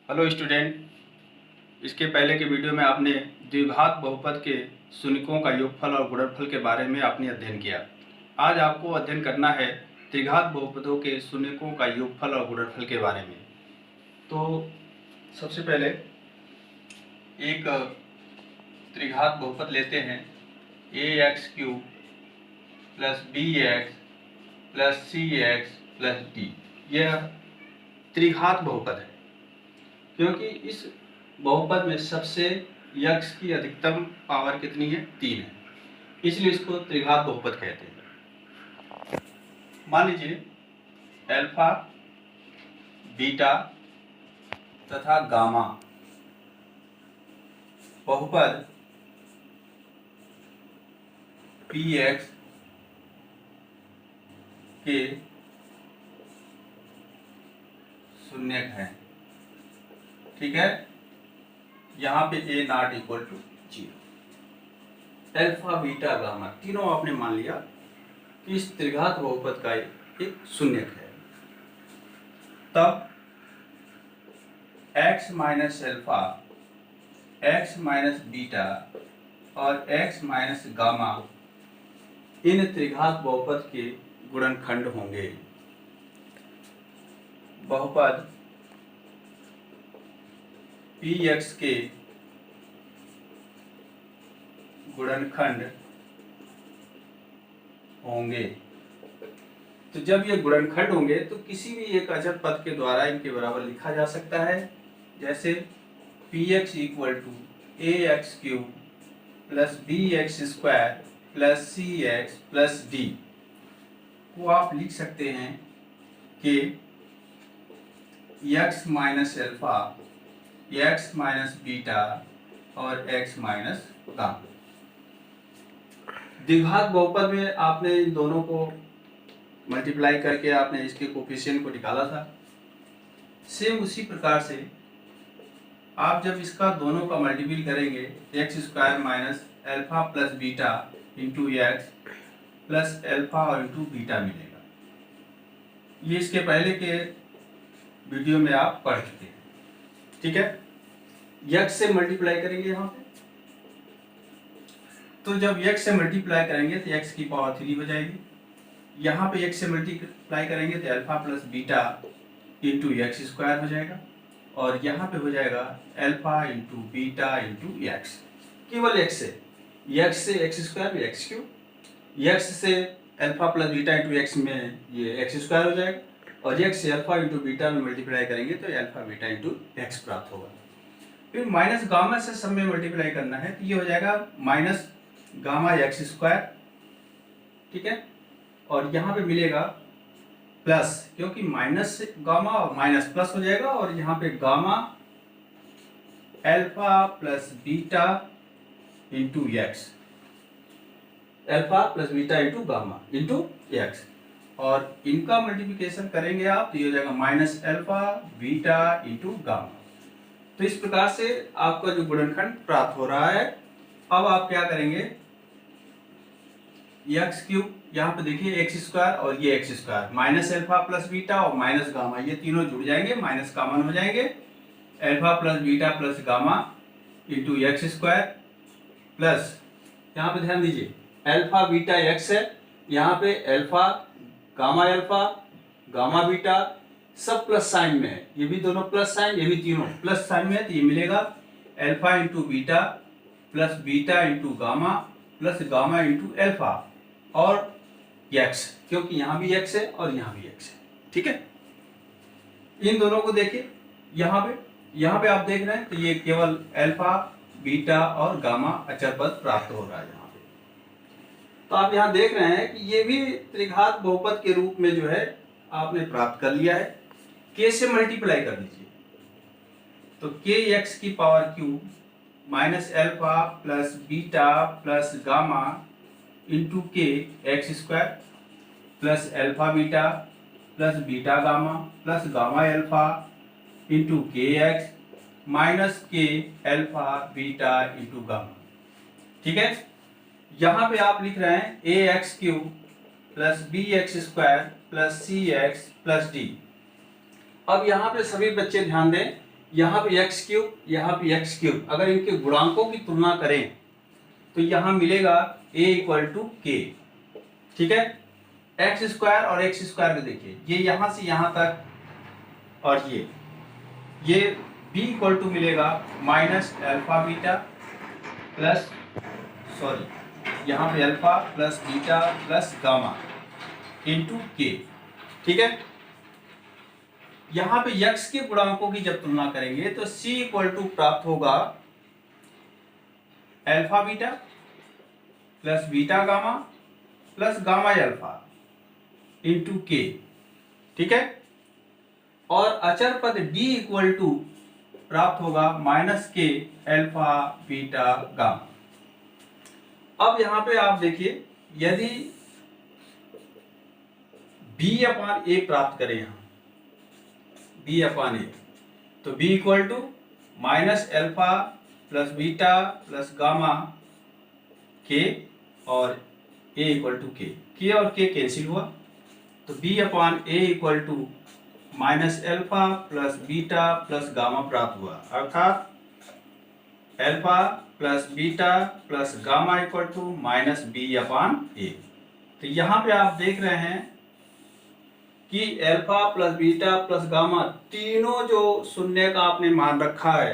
Hello student, इसके पहले के वीडियो में आपने द्विघात बहुपद के शून्यकों का योगफल और गुणनफल के बारे में आपने अध्ययन किया। आज आपको अध्ययन करना है त्रिघात बहुपदों के शून्यकों का योगफल और गुणनफल के बारे में। तो सबसे पहले एक त्रिघात बहुपद लेते हैं, ax³ plus bx plus cx plus d। यह त्रिघात बहुपद है क्योंकि इस बहुपद में सबसे यक्स की अधिकतम पावर कितनी है? 3 है, इसलिए इसको त्रिघात बहुपद कहते हैं। मान लीजिए अल्फा, बीटा तथा गामा बहुपद px के शून्यक हैं। ठीक है, यहाँ पे a not equal to 0। Alpha, beta, gamma तीनों आपने मान लिया कि इस त्रिघात बहुपद का एक शून्यक है। तब x minus alpha, x minus beta और x माइनस गामा इन त्रिघात बहुपद के गुणनखंड होंगे। बहुपद px के गुणनखंड होंगे। तो जब ये गुणनखंड होंगे तो किसी भी एक अचर पद के द्वारा इनके बराबर लिखा जा सकता है। जैसे px equal to ax³ plus bx² plus cx plus d को आप लिख सकते हैं कि x minus alpha, x minus beta और x माइनस गामा। द्विघात बहुपद में आपने इन दोनों को मल्टीप्लाई करके आपने इसके कोफिशिएंट को निकाला था। सेम उसी प्रकार से आप जब इसका दोनों का मल्टीपल करेंगे, x² minus alpha plus beta into x plus alpha और इंटू बीटा मिलेगा। ये इसके पहले के वीडियो में आप पढ़ चुके हैं। ठीक है, x से मल्टीप्लाई करेंगे यहाँ पे, तो जब x से मल्टीप्लाई करेंगे तो x की पावर 3 हो जाएगी। यहाँ पे x से मल्टीप्लाई करेंगे तो alpha plus beta into x² हो जाएगा और यहाँ पे हो जाएगा alpha into beta into x. केवल x से x² में x³, x से alpha plus beta into x में ये x² हो जाएगा और x से अल्फा इंटू बीटा में मल्टीप्लाई करेंगे तो अल्फा बीटा इंटू एक्स प्राप्त होगा। फिर माइनस गामा से सब में मल्टीप्लाई करना है तो ये हो जाएगा माइनस गामा x²। ठीक है, और यहाँ पे मिलेगा प्लस, क्योंकि माइनस से गामा और माइनस प्लस हो जाएगा और यहाँ पे gamma alpha plus beta into x, alpha plus beta into gamma into x, और इनका मल्टीप्लिकेशन करेंगे आप तो ये हो जाएगा minus alpha beta into gamma. तो इस प्रकार से आपका जो गुणनखंड प्राप्त हो रहा है। अब आप क्या करेंगे, x³ यहाँ पे देखिए x² और ये x² minus alpha plus beta और माइनस गामा ये तीनों जुड़ जाएंगे, माइनस कॉमन हो जाएंगे। Alpha plus beta plus gamma into x² plus यहाँ पे ध्यान दीजिए अल्फा बीटा x है, यहाँ पे अल्फा अल्फा गामा बीटा सब प्लस साइन में है, ये भी दोनों प्लस साइन, ये भी तीनों प्लस साइन में है, तो ये मिलेगा alpha into beta plus beta into gamma plus gamma into alpha और x, क्योंकि यहाँ भी x है और यहाँ भी x है। ठीक है, इन दोनों को देखिए, यहाँ पे आप देख रहे हैं तो ये केवल अल्फा बीटा और गामा अचर पद प्राप्त हो रहा है यहाँ पे। तो आप यहाँ देख रहे हैं कि ये भी त्रिघात बहुपद के रूप में जो है आपने प्राप्त कर लिया है। k से मल्टीप्लाई कर दीजिए तो kx की power cube minus alpha plus beta plus gamma into के x² plus alpha beta plus beta gamma plus gamma alpha into के x minus K alpha beta into gamma. ठीक है, यहाँ पे आप लिख रहे हैं ax³ plus bx² plus cx plus d। अब यहाँ पे सभी बच्चे ध्यान दें यहाँ पे एक्स क्यूब, यहाँ पे एक्स क्यूब, अगर इनके गुणांकों की तुलना करें तो यहाँ मिलेगा a इक्वल टू के। ठीक है, एक्स स्क्वायर और एक्स स्क्वायर को देखिए, ये यहाँ से यहाँ तक, और ये b इक्वल टू मिलेगा minus alpha beta plus, sorry यहाँ पे alpha plus beta plus gamma into के। ठीक है, यहाँ पे यक्स के गुणांकों की जब तुलना करेंगे तो c इक्वल टू प्राप्त होगा alpha beta plus beta gamma plus gamma alpha into के। ठीक है, और अचर पद d इक्वल टू प्राप्त होगा minus K alpha beta gamma. अब यहां पे आप देखिए, यदि b अपान a प्राप्त करें, यहां b अपान a, तो b equal to minus alpha plus beta plus gamma के, और a इक्वल टू के और के कैंसिल हुआ, तो b upon a equal to minus alpha plus beta plus gamma प्राप्त हुआ, अर्थात alpha plus beta plus gamma equal to minus B upon A. तो यहाँ पे आप देख रहे हैं कि alpha plus beta plus gamma तीनों जो शून्य का आपने मान रखा है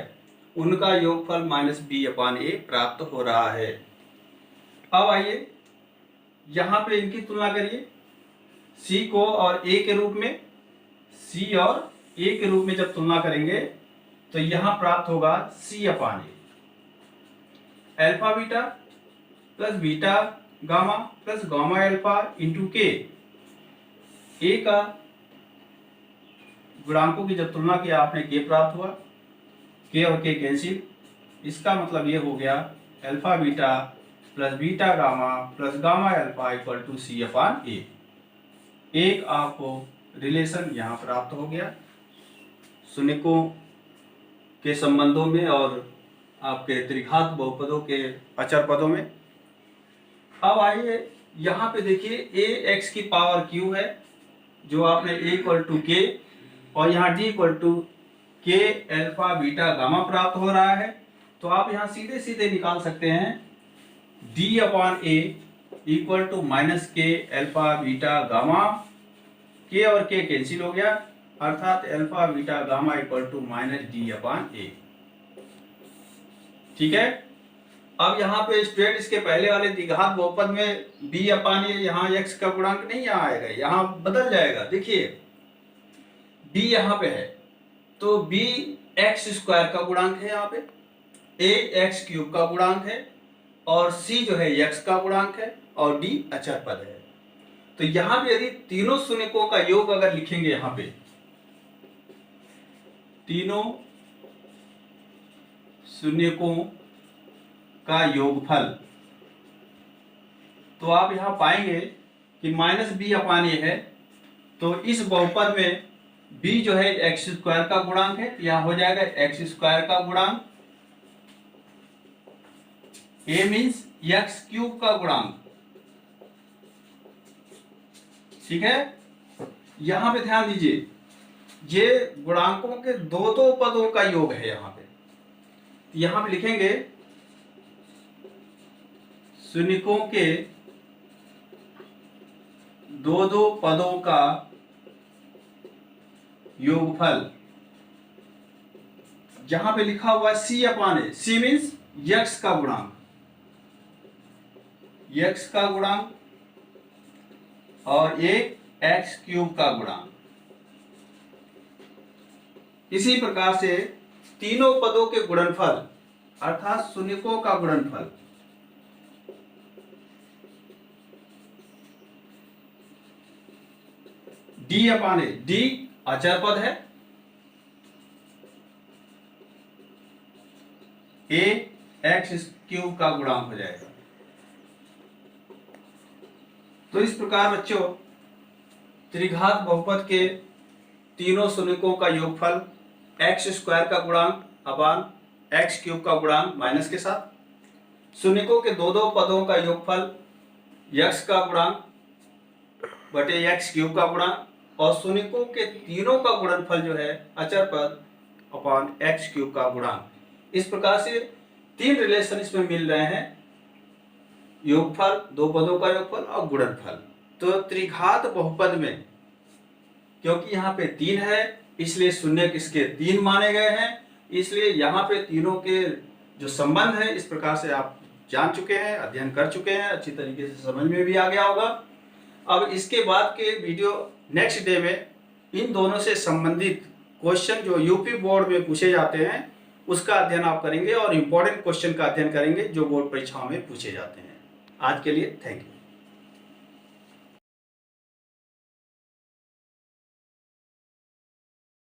उनका योगफल माइनस बी अपान ए प्राप्त हो रहा है। अब आइए यहाँ पे इनकी तुलना करिए, सी को और ए के रूप में, सी और ए के रूप में जब तुलना करेंगे तो यहाँ प्राप्त होगा C upon A, alpha beta plus beta gamma plus gamma alpha into K. A का गुणांकों की जब तुलना की आपने के प्राप्त हुआ, के और के कैंसिल, इसका मतलब ये हो गया alpha beta plus beta gamma plus gamma alpha equal to C upon A. एक आपको रिलेशन यहाँ प्राप्त हो गया शून्यकों के संबंधों में और आपके त्रिघात बहुपदों के अचर पदों में। अब आइए यहाँ पे देखिए, ए एक्स की पावर क्यू है जो आपने ए इक्वल टू के, और यहाँ डी इक्वल टू के अल्फा बीटा गामा प्राप्त हो रहा है, तो आप यहाँ सीधे सीधे निकाल सकते हैं D upon A equal to minus K alpha beta gamma, के और के कैंसिल हो गया, अर्थात alpha beta gamma equal to minus D upon A. ठीक है, अब यहाँ पे स्टूडेंट इसके पहले वाले द्विघात बहुपद में b अपान ए, यहाँ x का गुणांक नहीं यहाँ आएगा, यहाँ बदल जाएगा। देखिए b यहाँ पे है तो b एक्स स्क्वायर का गुणांक है, यहाँ पे a एक्स क्यूब का गुणांक है, और c जो है x का गुणांक है, और d अचर पद है। तो यहाँ पे यदि तीनों शून्यकों का योग अगर लिखेंगे, यहाँ पे तीनों शून्यकों का योगफल, तो आप यहां पाएंगे कि माइनस बी अपान ए है, तो इस बहुपद में b जो है एक्स स्क्वायर का गुणांक है, यहां हो जाएगा एक्स स्क्वायर का गुणांक, a मीन्स एक्स क्यूब का गुणांक। ठीक है, यहां पे ध्यान दीजिए, ये गुणांकों के दो दो पदों का योग है। यहां पे लिखेंगे शून्यकों के दो दो पदों का योगफल, जहां पे लिखा हुआ है सी अपान ए, सी मीन्स यक्स का गुणांक, यक्स का गुणांक, और एक एक्स क्यूब का गुणांक। इसी प्रकार से तीनों पदों के गुणनफल अर्थात शून्यकों का गुणनफल, डी अपान ए, डी अचर पद है, ए एक्स क्यूब का गुणांक हो जाएगा। तो इस प्रकार बच्चों त्रिघात बहुपद के तीनों शून्यकों का योगफल एक्स स्क्वायर का गुणांक अपान एक्स क्यूब का गुणांक माइनस के साथ, शून्यकों के दो दो पदों का योगफल यक्स का गुणांक बटे एक्स क्यूब का गुणांक, और शून्यकों के तीनों का गुणनफल जो है अचर पद अपॉन एक्स क्यूब का गुणांक। इस प्रकार से 3 रिलेशन इसमें मिल रहे हैं, योगफल, 2 पदों का योगफल और गुणनफल। तो त्रिघात बहुपद में क्योंकि यहाँ पे 3 है इसलिए शून्य किसके 3 माने गए हैं, इसलिए यहाँ पे तीनों के जो संबंध है इस प्रकार से आप जान चुके हैं, अध्ययन कर चुके हैं, अच्छी तरीके से समझ में भी आ गया होगा। अब इसके बाद के वीडियो नेक्स्ट डे में इन दोनों से संबंधित क्वेश्चन जो यूपी बोर्ड में पूछे जाते हैं उसका अध्ययन आप करेंगे और इम्पोर्टेंट क्वेश्चन का अध्ययन करेंगे जो बोर्ड परीक्षाओं में पूछे जाते हैं। आज के लिए थैंक यू।